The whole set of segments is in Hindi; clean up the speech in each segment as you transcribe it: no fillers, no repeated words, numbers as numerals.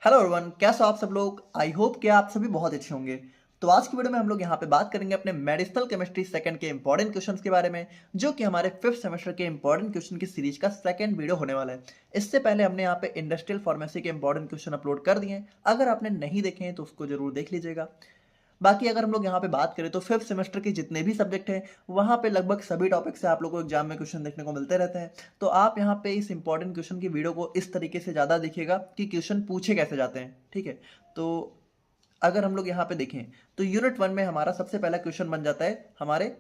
हेलो एवरीवन, कैसे हो आप सब लोग। आई होप कि आप सभी बहुत अच्छे होंगे। तो आज की वीडियो में हम लोग यहाँ पे बात करेंगे अपने मेडिसिनल केमिस्ट्री सेकंड के इंपॉर्टेंट क्वेश्चंस के बारे में, जो कि हमारे फिफ्थ सेमेस्टर के इंपॉर्टेंट क्वेश्चन की सीरीज का सेकंड वीडियो होने वाला है। इससे पहले हमने यहाँ पे इंडस्ट्रियल फार्मेसी के इंपॉर्टेंट क्वेश्चन अपलोड कर दिए हैं। अगर आपने नहीं देखे हैं तो उसको जरूर देख लीजिएगा। बाकी अगर हम लोग यहाँ पे बात करें तो फिफ्थ सेमेस्टर के जितने भी सब्जेक्ट हैं वहाँ पे लगभग सभी टॉपिक से आप लोगों को एग्जाम में क्वेश्चन देखने को मिलते रहते हैं। तो आप यहाँ पे इस इंपॉर्टेंट क्वेश्चन की वीडियो को इस तरीके से ज़्यादा देखिएगा कि क्वेश्चन पूछे कैसे जाते हैं। ठीक है, तो अगर हम लोग यहाँ पे देखें तो यूनिट 1 में हमारा सबसे पहला क्वेश्चन बन जाता है हमारे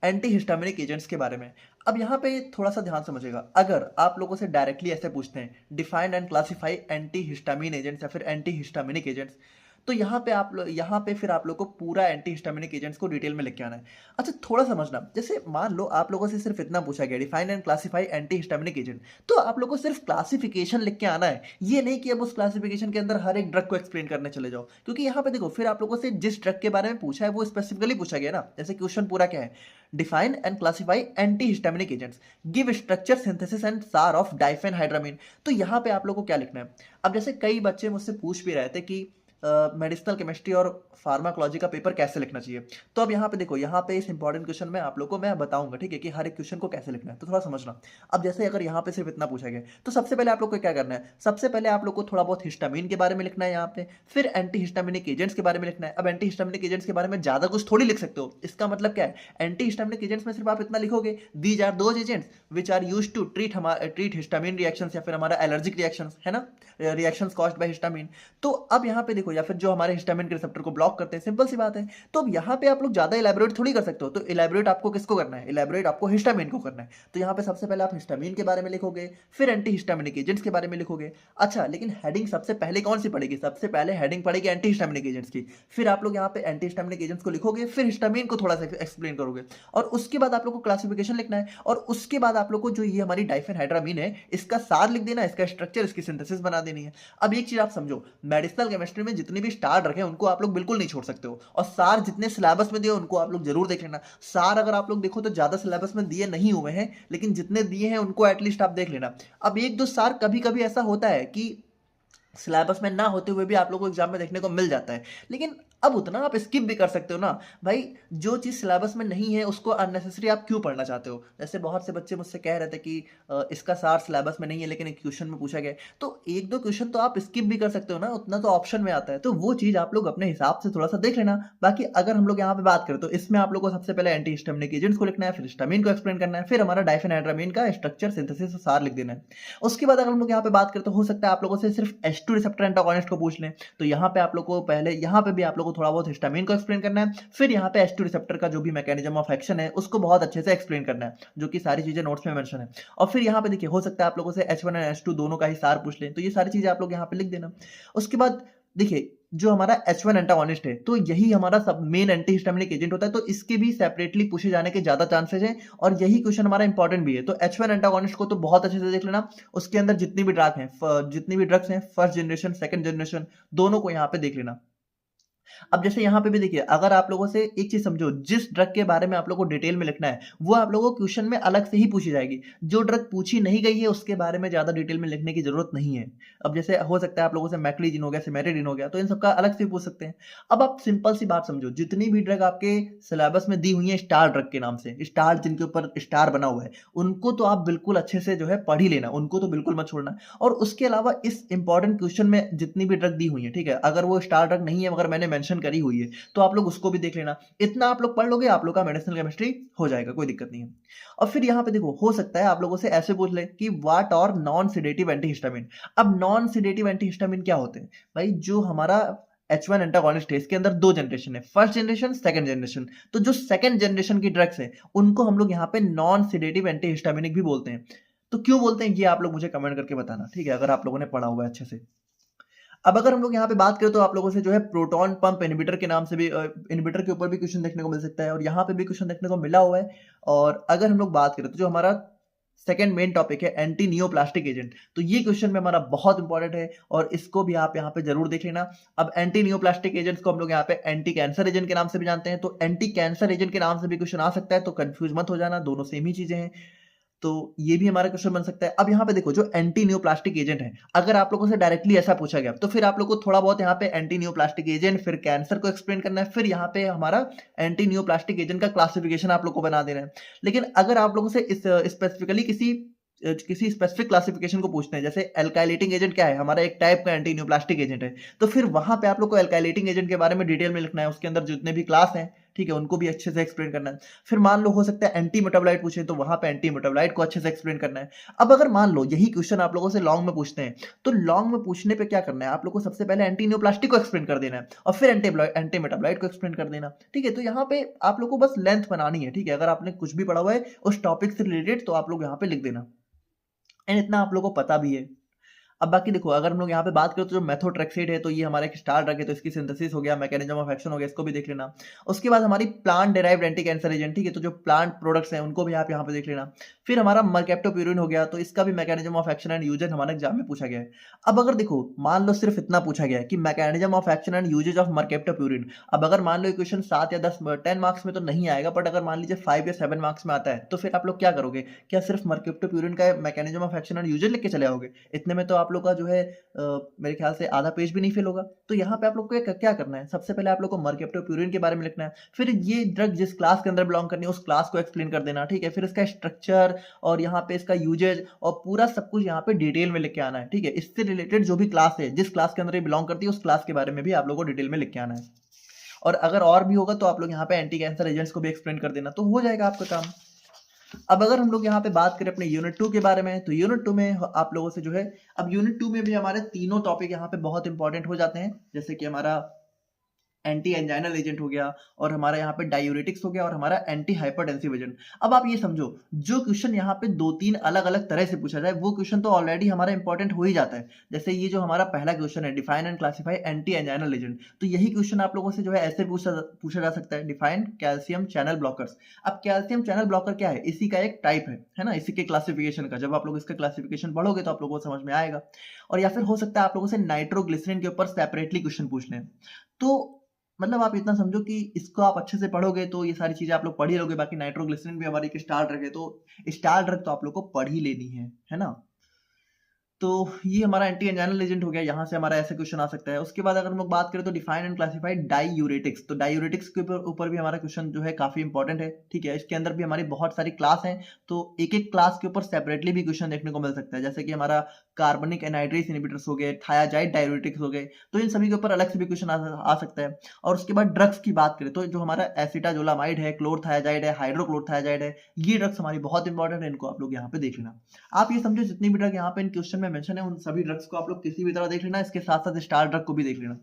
एंटी हिस्टामिनिक एजेंट्स के बारे में। अब यहाँ पे थोड़ा सा ध्यान समझिएगा, अगर आप लोगों से डायरेक्टली ऐसे पूछते हैं defined and classify anti histamine agents या फिर एंटी हिस्टामिनिक एजेंट्स, तो यहाँ पे फिर आप लोग को पूरा एंटी हिस्टामिनिक एजेंट्स को डिटेल में लिख के आना है। अच्छा, थोड़ा समझना, जैसे मान लो आप लोगों से सिर्फ इतना पूछा गया define and classify anti histaminic agent, तो आप लोग को सिर्फ क्लासिफिकेशन लिख के आना है। ये नहीं कि अब उस क्लासिफिकेशन के अंदर हर एक ड्रग को एक्सप्लेन करने चले जाओ, क्योंकि यहाँ पे देखो फिर आप लोगों से जिस ड्रग के बारे में पूछा है वो स्पेसिफिकली पूछा गया ना। जैसे क्वेश्चन पूरा क्या है, define and classify antihistaminic agents, give structure synthesis and SAR of diphenhydramine. तो यहाँ पे आप लोग को क्या लिखना है। अब जैसे कई बच्चे मुझसे पूछ भी रहे थे कि मेडिसिनल केमिस्ट्री और फार्माकोलॉजी का पेपर कैसे लिखना चाहिए। तो अब यहाँ पे देखो, यहाँ पे इस इंपॉर्टेंट क्वेश्चन में आप लोग को मैं बताऊंगा, ठीक है, कि हर एक क्वेश्चन को कैसे लिखना है, तो थोड़ा समझना। अब जैसे अगर यहाँ पे सिर्फ इतना पूछा गया तो सबसे पहले आप लोग को क्या करना है, सबसे पहले आप लोग को थोड़ा बहुत हिस्टामिन के बारे में लिखना है यहाँ पे, फिर एंटी हिस्टामिनिक एजेंट्स के बारे में लिखना है। अब एंटी हिस्टामिनिक एजेंट्स के बारे में ज्यादा कुछ थोड़ी लिख सकते हो, इसका मतलब क्या है, एंटी हिस्टामिनिक एजेंट्स में सिर्फ आप इतना लिखोगे these are those agents which are used to treat histamine reactions या फिर हमारा एलर्जिक रिएक्शंस, है ना, रिएक्शंस कॉज्ड बाय हिस्टामिन। तो अब यहाँ पे देखो, या फिर जो हमारे हिस्टामिन के रिसेप्टर को ब्लॉक करते हैं, सिंपल सी बात है। तो अब यहाँ पे आप लोग ज्यादा इलेबोरेट थोड़ी कर सकते हो, तो इलेबोरेट आपको किसको करना है, इलेबोरेट आपको हिस्टामिन को करना है। तो यहाँ पे सबसे पहले आप हिस्टामिन के बारे में लिखोगे, फिर एंटी हिस्टामिनिक एजेंट्स के बारे में लिखोगे। अच्छा, लेकिन हेडिंग सबसे पहले कौन सी पड़ेगी, सबसे पहले हेडिंग पड़ेगी एंटी हिस्टामिनिक एजेंट्स की। फिर आप लोग यहाँ पे एंटी हिस्टामिनिक एजेंट्स को लिखोगे, फिर हिस्टामिन को थोड़ा सा एक्सप्लेन करोगे, और उसके बाद आप लोग को क्लासिफिकेशन लिखना है, और उसके बाद आप लोग को जो ये हमारी डाइफेनहाइड्रामीन है इसका सार लिख देना है, इसका स्ट्रक्चर, इसकी सिंथेसिस बना देनी है। अब एक चीज आप समझो, मेडिसिनल केमिस्ट्री में जितने भी स्टार रखे उनको आप लोग बिल्कुल नहीं छोड़ सकते हो, और सार जितने सिलेबस में दिए उनको आप लोग जरूर देख लेना। सार अगर आप लोग देखो तो ज्यादा सिलेबस में दिए नहीं हुए हैं, लेकिन जितने दिए हैं उनको एटलीस्ट आप देख लेना। अब एक दो सार कभी कभी ऐसा होता है कि सिलेबस में ना होते हुए भी आप लोगों को एग्जाम में देखने को मिल जाता है, लेकिन अब उतना आप स्किप भी कर सकते हो ना भाई। जो चीज सिलेबस में नहीं है उसको अननेसेसरी आप क्यों पढ़ना चाहते हो। जैसे बहुत से बच्चे मुझसे कह रहे थे कि इसका सार सिलेबस में नहीं है लेकिन एक क्वेश्चन में पूछा गया है। तो एक दो क्वेश्चन तो आप स्किप भी कर सकते हो ना, उतना तो ऑप्शन में आता है, तो वो चीज आप लोग अपने हिसाब से थोड़ा सा देख लेना। बाकी अगर हम लोग यहाँ पे बात करें तो इसमें आप लोग को सबसे पहले एंटी हिस्टामिनिक एजेंट्स को लिखना है, फिर हिस्टामिन को एक्सप्लेन करना है, फिर हमारा डाइफेनहाइड्रामीन का स्ट्रक्चर, सिंथेसिस और सार लिख देना है। उसके बाद अगर हम लोग यहाँ पे बात करें तो हो सकता है आप लोगों से सिर्फ H2 रिसेप्टर एंटागोनिस्ट को पूछ लें। तो यहाँ पे आप लोग को पहले, यहाँ पे भी आप लोग को थोड़ा बहुत हिस्टामिन को एक्सप्लेन करना है, फिर यहाँ पे H2 रिसेप्टर का जो भी मैकेनिज्म ऑफ एक्शन है उसको बहुत अच्छे से एक्सप्लेन करना है, जो कि सारी चीजें नोट्स में मेंशन है। और फिर यहाँ पे देखिए, हो सकता है आप लोगों से H1 एंड H2 दोनों का ही सार पूछ लें, तो ये सारी चीजें आप लोग यहाँ पे लिख देना। उसके बाद देखिए, जो हमारा H1 एंटागोनिस्ट है तो यही हमारा सब मेन एंटी हिस्टामिनिक एजेंट होता है, तो इसके भी सेपरेटली पूछे जाने के ज्यादा चांसेस हैं, और यही क्वेश्चन हमारा इंपॉर्टेंट भी है। तो H1 एंटागोनिस्ट को तो बहुत अच्छे से देख लेना। उसके अंदर जितनी भी ड्रग्स हैं फर्स्ट जनरेशन सेकंड जनरेशन, दोनों को यहाँ पे देख लेना। अब जैसे यहाँ पे भी देखिए, अगर आप लोगों से एक चीज समझो, जिस ड्रग के बारे में आप लोगों को डिटेल में लिखना है वो आप लोगों को क्वेश्चन में अलग से ही पूछी जाएगी। जो ड्रग पूछी नहीं गई है उसके बारे में ज्यादा डिटेल में लिखने की जरूरत नहीं है। अब जैसे हो सकता है आप लोगों से मैक्लीजिन हो गया, सिमेटिडिन हो गया, तो इन सबका अलग से पूछ सकते हैं। अब आप सिंपल सी बात समझो, जितनी भी ड्रग आपके सिलेबस में दी हुई है स्टार ड्रग के नाम से, स्टार जिनके ऊपर स्टार बना हुआ है, उनको तो आप बिल्कुल अच्छे से जो है पढ़ ही लेना, उनको तो बिल्कुल मत छोड़ना। और उसके अलावा इस इंपॉर्टेंट क्वेश्चन में जितनी भी ड्रग दी हुई है, ठीक है, अगर वो स्टार ड्रग नहीं है मगर मैंने मेंशन करी हुई है तो आप लोग उसको भी देख लेना। इतना आप लोग पढ़ लोगे, आप लोग का मेडिसिनल केमिस्ट्री हो जाएगा, कोई दिक्कत नहीं है। और फिर यहाँ पे देखो, हो सकता है आप लोगों से ऐसे पूछ ले कि व्हाट और नॉन सिडेटिव एंटीहिस्टामिन। अब नॉन सिडेटिव एंटीहिस्टामिन क्या होते हैं भाई, जो हमारा H1 एंटागोनिस्ट है इसके अंदर दो जनरेशन है, फर्स्ट जनरेशन सेकंड जनरेशन। तो जो सेकंड जनरेशन की ड्रग्स है उनको हम लोग यहाँ पे नॉन सिडेटिव एंटीहिस्टामिनिक भी बोलते हैं। तो क्यों बोलते हैं ये आप लोग मुझे कमेंट करके बताना, ठीक है, अगर आप लोगों ने पढ़ा हुआ है अच्छे से। अब अगर हम लोग यहाँ पे बात करें तो आप लोगों से जो है प्रोटॉन पंप इनहिबिटर के नाम से भी, इनहिबिटर के ऊपर भी क्वेश्चन देखने को मिल सकता है, और यहाँ पे भी क्वेश्चन देखने को मिला हुआ है। और अगर हम लोग बात करें तो जो हमारा सेकंड मेन टॉपिक है एंटी नियोप्लास्टिक एजेंट, तो ये क्वेश्चन में हमारा बहुत इंपॉर्टेंट है और इसको भी आप यहाँ पे जरूर देख लेना। अब एंटी नियोप्लास्टिक एजेंट्स को हम लोग यहाँ पे एंटी कैंसर एजेंट के नाम से भी जानते हैं, तो एंटी कैंसर एजेंट के नाम से भी क्वेश्चन आ सकता है, तो कंफ्यूज मत हो जाना, दोनों सेम ही चीजें हैं। तो ये भी हमारा क्वेश्चन बन सकता है। अब यहाँ पे देखो जो एंटी न्यूप्लास्टिक एजेंट है, अगर आप लोगों से डायरेक्टली ऐसा पूछा गया तो फिर आप लोग को थोड़ा बहुत यहाँ पे एंटी न्यूप्लास्टिक एजेंट, फिर कैंसर को एक्सप्लेन करना है, फिर यहाँ पे हमारा एंटी न्यूप्लास्टिक एजेंट का क्लासिफिकेशन आप लोग को बना देना है। लेकिन अगर आप लोगों से इस स्पेसिफिकली किसी स्पेसिफिक क्लासिफिकेशन को पूछते हैं, जैसे एल्काइलेटिंग एजेंट क्या है, हमारा एक टाइप का एंटी न्यूप्लास्टिक एजेंट है, तो फिर वहां पे आप लोग को एल्काइलेटिंग एजेंट के बारे में डिटेल में लिखना है, उसके अंदर जितने भी क्लास हैं, ठीक है, उनको भी अच्छे से एक्सप्लेन करना है। फिर मान लो हो सकता है एंटी मेटाबोलाइट पूछे, तो वहां पे एंटी मेटाबोलाइट को अच्छे से एक्सप्लेन करना है। अब अगर मान लो यही क्वेश्चन आप लोगों से लॉन्ग में पूछते हैं, तो लॉन्ग में पूछने पे क्या करना है, आप लोग को सबसे पहले एंटी न्यूप्लास्टिक को एक्सप्लेन कर देना है और फिर एंटी मेटाबोलाइट को एक्सप्लेन कर देना, ठीक है। तो यहाँ पे आप लोग को बस लेंथ बनानी है, ठीक है। अगर आपने कुछ भी पढ़ा हुआ है उस टॉपिक से रिलेटेड, तो आप लोग यहाँ पे लिख देना, एंड इतना आप लोगों को पता भी है। अब बाकी देखो, अगर हम लोग यहाँ पे बात करें तो जो मेथोट्रेक्सेट है, तो ये हमारा एक स्टार ड्रग है, तो इसकी सिंथेसिस हो गया, मैकेनिज्म ऑफ एक्शन हो गया, इसको भी देख लेना। उसके बाद हमारी plant derived anti cancer agent, ठीक है, तो जो प्लांट प्रोडक्ट्स हैं उनको भी आप यहाँ पे देख लेना। फिर हमारा मरकेप्टोप्यूरिन हो गया, तो इसका भी mechanism of action and usages हमारे एग्जाम में पूछा गया है। अब अगर देखो मान लो सिर्फ इतना पूछा गया है कि mechanism of action and usages of mercaptopurine, अब अगर मान लो ये क्वेश्चन 7 या 10 मार्क्स में तो नहीं आएगा, बट अगर मान लीजिए 5 या 7 मार्क्स में आता है, तो फिर आप लोग क्या करोगे, क्या सिर्फ मरकेप्टोप्यूरिन का mechanism of action and usages लिख के चले आओगे? इतने में तो आप लोग का जो है मेरे ख्याल से आधा पेज भी नहीं फिल होगा। तो यहाँ पे आप लोग को क्या करना है, सबसे पहले आप लोग को मरकेप्टोप्यूरिन के बारे में लिखना है, फिर ये ड्रग जिस क्लास के अंदर बिलोंग करनी है उस क्लास को एक्सप्लेन कर देना, ठीक है। फिर इसका स्ट्रक्चर और यहाँ पे इसका यूजेज और पूरा सब कुछ यहाँ पे डिटेल में लिख के आना है, ठीक है। इससे रिलेटेड जो भी क्लास है, जिस क्लास के अंदर ये बिलोंग करती है, उस क्लास के बारे में भी आप लोग को डिटेल में लिख के आना है। और अगर और भी होगा तो आप लोग यहाँ पे एंटी कैंसर एजेंट्स को भी एक्सप्लेन कर देना, तो हो जाएगा आपका काम। अब अगर हम लोग यहाँ पे बात करें अपने यूनिट 2 के बारे में, तो यूनिट 2 में आप लोगों से जो है, अब यूनिट 2 में भी हमारे तीनों टॉपिक यहाँ पे बहुत इंपॉर्टेंट हो जाते हैं, जैसे कि हमारा एंटी एंजाइनल एजेंट हो गया, और हमारा यहाँ पे डायूरेटिक्स हो गया, और हमारा एंटी हाइपरटेंसिव एजेंट। अब आप ये समझो, जो क्वेश्चन यहाँ पे 2-3 अलग अलग तरह से पूछा जाए, वो क्वेश्चन तो ऑलरेडी हमारा इंपॉर्टेंट हो ही जाता है। जैसे ये जो हमारा पहला क्वेश्चन है, define and classify anti anginal agent, तो यही क्वेश्चन आप लोगों से जो है ऐसे पूछा जा सकता है, डिफाइन कैल्शियम चैनल ब्लॉकर्स। अब कैल्शियम चैनल ब्लॉकर क्या है, इसी का एक टाइप है ना, इसी के क्लासिफिकेशन का। जब आप लोग इसका क्लासिफिकेशन पढ़ोगे तो आप लोगों को समझ में आएगा। और या फिर हो सकता है आप लोगों से नाइट्रोग्लिसरीन के ऊपर सेपरेटली क्वेश्चन पूछ लें। तो मतलब आप इतना समझो कि इसको आप अच्छे से पढ़ोगे तो ये सारी चीजें आप लोग पढ़ ही लोगे। बाकी नाइट्रोग्लिसरीन भी हमारी एक स्टार ड्रग है, तो स्टार ड्रग तो आप लोग को पढ़ ही लेनी है ना। तो ये हमारा एंटी एंजाइनल एजेंट हो गया, यहाँ से हमारा ऐसे क्वेश्चन आ सकता है। उसके बाद अगर हम लोग बात करें तो डिफाइन एंड क्लासिफाइड डाईयूरेटिक्स, तो डाईयूरेटिक्स के ऊपर भी हमारा क्वेश्चन जो है काफी इंपॉर्टेंट है, ठीक है। इसके अंदर भी हमारी बहुत सारी क्लास हैं, तो एक एक क्लास के ऊपर सेपरेटली भी क्वेश्चन देखने को मिल सकता है। जैसे कि हमारा कार्बनिक एनहाइड्रेस इनहिबिटर्स हो गए, थायाजाइड डायूरेटिक्स हो गए, तो इन सभी के ऊपर अलग से भी क्वेश्चन आ सकता है। और उसके बाद ड्रग्स की बात करें तो जो हमारा एसिटाजोलामाइड है, क्लोरथायाजाइड है, हाइड्रोक्लोरथायाजाइड है, ये ड्रग्स हमारी बहुत इंपॉर्टेंट है, इनको आप लोग यहाँ पे देख लेना। आप ये समझो जितनी भी ड्रग यहाँ पे इन क्वेश्चन में मेंशन है, उन सभी ड्रग्स को आप लोग किसी भी तरह देख लेना, इसके साथ साथ स्टार ड्रग को भी देख लेना।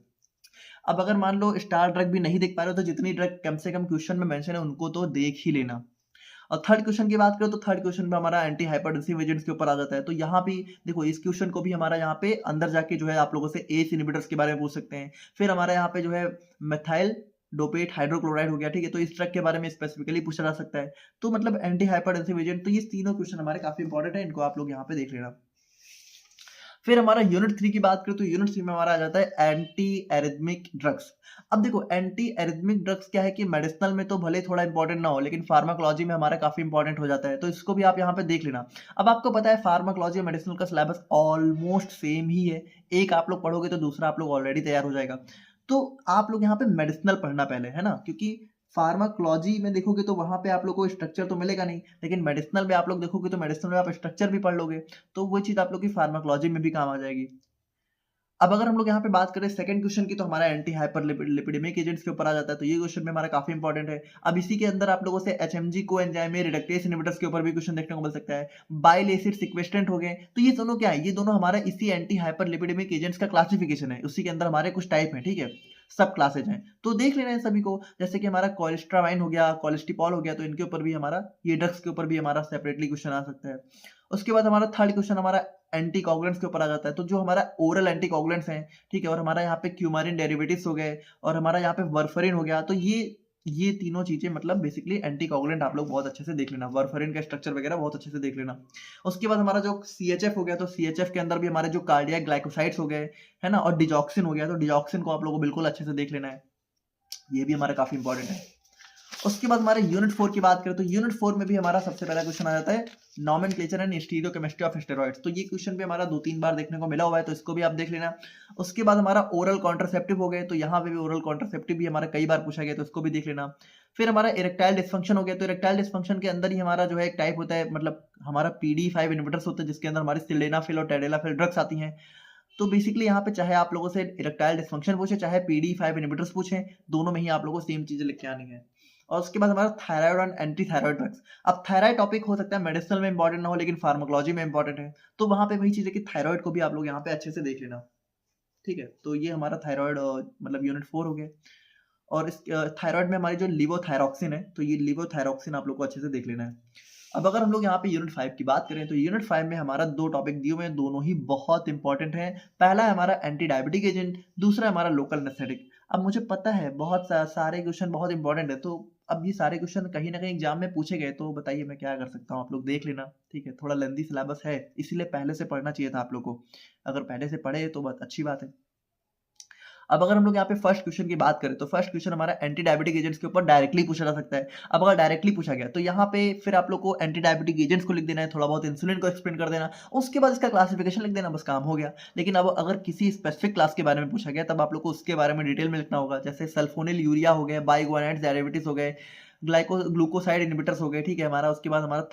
अब अगर मान लो स्टार ड्रग भी नहीं देख पा रहे हो, तो जितनी ड्रग कम से कम क्वेश्चन में मेंशन है उनको तो देख ही लेना। और थर्ड क्वेश्चन की बात करें तो थर्ड क्वेश्चन में हमारा एंटी हाइपरटेंसिव एजेंट्स के ऊपर आ जाता है। तो यहाँ भी देखो, इस क्वेश्चन को भी हमारा यहाँ पे अंदर जाके जो है आप लोगों से एस इनहिबिटर्स के बारे में पूछ सकते हैं। फिर हमारा यहाँ पे जो है मेथाइल डोपेट हाइड्रोक्लोराइड हो गया, ठीक है, तो इस ड्रग के बारे में स्पेसिफिकली पूछा जा सकता है। तो मतलब एंटी हाइपरटेंसिव एजेंट, तो ये तीनों क्वेश्चन हमारे काफी इंपॉर्टेंट है, इनको आप लोग यहाँ पे देख लेना। फिर हमारा यूनिट 3 की बात करें तो यूनिट 3 में हमारा आ जाता है एंटी एरिथमिक ड्रग्स। अब देखो, एंटी एरिथमिक ड्रग्स क्या है कि मेडिसिनल में तो भले थोड़ा इंपॉर्टेंट ना हो, लेकिन फार्माकोलॉजी में हमारा काफी इंपॉर्टेंट हो जाता है, तो इसको भी आप यहाँ पे देख लेना। अब आपको पता है फार्माकोलॉजी और मेडिसिनल का सिलेबस ऑलमोस्ट सेम ही है, एक आप लोग पढ़ोगे तो दूसरा आप लोग ऑलरेडी तैयार हो जाएगा। तो आप लोग यहाँ पे मेडिसिनल पढ़ना पहले, है ना, क्योंकि फार्माकोलॉजी में देखोगे तो वहां पे आप लोग को स्ट्रक्चर तो मिलेगा नहीं, लेकिन मेडिसिनल में आप लोग देखोगे तो मेडिसिनल में आप स्ट्रक्चर भी पढ़ लोगे, तो वो चीज आप लोग की फार्माकोलॉजी में भी काम आ जाएगी। अब अगर हम लोग यहाँ पे बात करें सेकंड क्वेश्चन की, तो हमारा एंटी हाइपर लिपिडेमिक एजेंट्स के ऊपर आ जाता है, तो ये क्वेश्चन में हमारा काफी इंपॉर्टेंट है। अब इसी के अंदर आप लोगों से एचएमजी को एंजाइम रिडक्टेस इनहिबिटर्स के ऊपर भी क्वेश्चन देखने को मिल सकता है। बाइल एसिड सिक्वेस्ट्रेंट हो गए, तो ये दोनों क्या है, ये दोनों हमारा इसी एंटी हाइपर लिपिडेमिक एजेंट्स का क्लासिफिकेशन है, उसी के अंदर हमारे कुछ टाइप है, ठीक है, सब क्लासेज हैं, तो देख लेना है सभी को। जैसे कि हमारा कोलेस्ट्रामाइन हो गया, कोलेस्टिपॉल हो गया, तो इनके ऊपर भी हमारा, ये ड्रग्स के ऊपर भी हमारा सेपरेटली क्वेश्चन आ सकता है। उसके बाद हमारा थर्ड क्वेश्चन हमारा एंटी कोगुलेंट्स के ऊपर आ जाता है, तो जो हमारा ओरल एंटी कोगुलेंट्स हैं, ठीक है, और हमारा यहाँ पे क्यूमारिन डेरिवेटिव्स हो गए, और हमारा यहाँ पे वर्फरिन हो गया, तो ये तीनों चीजें मतलब बेसिकली एंटी कोगुलेंट आप लोग बहुत अच्छे से देख लेना, वर्फरिन का स्ट्रक्चर वगैरह बहुत अच्छे से देख लेना। उसके बाद हमारा जो सीएचएफ हो गया, तो सीएचएफ के अंदर भी हमारे जो कार्डियक ग्लाइकोसाइड्स हो गए, है ना, और डिजॉक्सिन हो गया, तो डिजॉक्सिन को आप लोगों को बिल्कुल अच्छे से देख लेना है, ये भी हमारा काफी इंपॉर्टेंट है। उसके बाद हमारे यूनिट 4 की बात करें तो यूनिट 4 में भी हमारा सबसे पहला क्वेश्चन आ जाता है nomenclature and stereochemistry of steroids. तो ये क्वेश्चन भी हमारा 2-3 बार देखने को मिला हुआ है, तो इसको भी आप देख लेना। उसके बाद हमारा ओरल कॉन्ट्रासेप्टिव हो गए, तो यहाँ पे भी ओरल कॉन्ट्रासेप्टिव भी हमारा कई बार पूछा गया, तो इसको भी देख लेना। फिर हमारा इरेक्टाइल डिस्फंक्शन हो गया, तो इरेक्टाइल डिस्फंक्शन के अंदर ही हमारा जो है एक टाइप होता है, मतलब हमारा पीडी5 इनहिबिटर्स होते हैं जिसके अंदर हमारे सिल्डेनाफिल और टेडेलाफिल ड्रग्स आती हैं। तो बेसिकली यहाँ पे चाहे आप लोगों से इरेक्टाइल डिस्फंक्शन पूछे चाहे पीडी5 इनहिबिटर्स पूछे, दोनों में ही आप लोगों को सेम चीजें लिख के आनी है। और उसके बाद हमारा थायराइड और एंटी थायराइड ड्रग्स। अब थायराइड टॉपिक हो सकता है मेडिसिनल में इंपॉर्टेंट ना हो, लेकिन फार्माकोलॉजी में इंपॉर्टेंट है, तो वहां पे वही चीज है कि थायराइड को भी आप लोग यहाँ पे अच्छे से देख लेना। ठीक है, तो ये हमारा थायराइड मतलब यूनिट 4 हो गया। और इस थायराइड में हमारी जो लिवोथायरॉक्सिन है, तो ये लिवोथायरॉक्सिन आप लोग को अच्छे से देख लेना है। अब अगर हम लोग यहाँ पे यूनिट 5 की बात करें तो यूनिट 5 में हमारा 2 टॉपिक दिए हुए हैं, दोनों ही बहुत इंपॉर्टेंट हैं। पहला है हमारा एंटी डायबिटिक एजेंट, दूसरा है हमारा लोकल एनेस्थेटिक। अब मुझे पता है बहुत सारे क्वेश्चन बहुत इंपॉर्टेंट है, तो अब ये सारे क्वेश्चन कहीं ना कहीं एग्जाम में पूछे गए, तो बताइए मैं क्या कर सकता हूँ, आप लोग देख लेना। ठीक है, थोड़ा लेंथी सिलेबस है, इसीलिए पहले से पढ़ना चाहिए था आप लोग को। अगर पहले से पढ़े तो बहुत अच्छी बात है। अब अगर हम लोग यहाँ पे फर्स्ट क्वेश्चन की बात करें तो फर्स्ट क्वेश्चन हमारा एंटी डायबिटिक एजेंट्स के ऊपर डायरेक्टली पूछा जा सकता है। अब अगर डायरेक्टली पूछा गया तो यहाँ पे फिर आप लोग को एंटी डायबिटिक एजेंट्स को लिख देना है, थोड़ा बहुत इंसुलिन को एक्सप्लेन कर देना, उसके बाद इसका क्लासिफिकेशन लिख देना, बस काम हो गया। लेकिन अब अगर किसी स्पेसिफिक क्लास के बारे में पूछा गया तब आप लोग को उसके बारे में डिटेल में लिखना होगा, जैसे सल्फोनिल यूरिया हो गए, बाइगोनाइड्स डेरिवेटिव्स हो गए, ग्लूकोसाइड इनहिबिटर्स हो गए। ठीक है, हमारा उसके बाद हमारा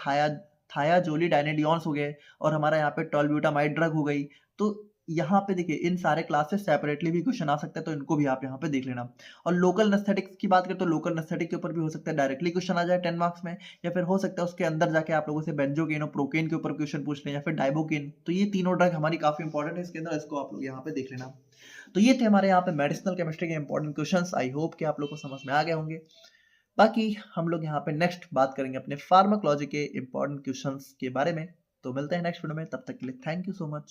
थायाजोलिडाइनेडियोन्स हो गए, और हमारा यहाँ पे टोलब्यूटामाइड ड्रग हो गई। तो यहाँ पे देखिए इन सारे क्लासेस सेपरेटली भी क्वेश्चन आ सकता है, तो इनको भी आप यहाँ पे देख लेना। और लोकल एनेस्थेटिक्स की बात करें तो लोकल एनेस्थेटिक के ऊपर भी हो सकता है डायरेक्टली क्वेश्चन आ जाए 10 मार्क्स में, या फिर हो सकता है उसके अंदर जाके आप लोगों से बेंजोकेन और प्रोकेन के ऊपर क्वेश्चन पूछ लें, या फिर डाइबोकेन। तो ये तीनों ड्रग हमारी काफी इंपॉर्टेंट है इसके अंदर, इसको आप लोग यहाँ पे देख लेना। तो ये थे हमारे यहाँ पे मेडिसिनल केमिस्ट्री के इंपॉर्टेंट क्वेश्चन। आई होप कि आप लोग को समझ में आ गए होंगे। बाकी हम लोग यहाँ पे नेक्स्ट बात करेंगे अपने फार्माकोलॉजी के इंपॉर्टेंट क्वेश्चंस के बारे में। तो मिलते हैं नेक्स्ट वीडियो में, तब तक के लिए थैंक यू सो मच।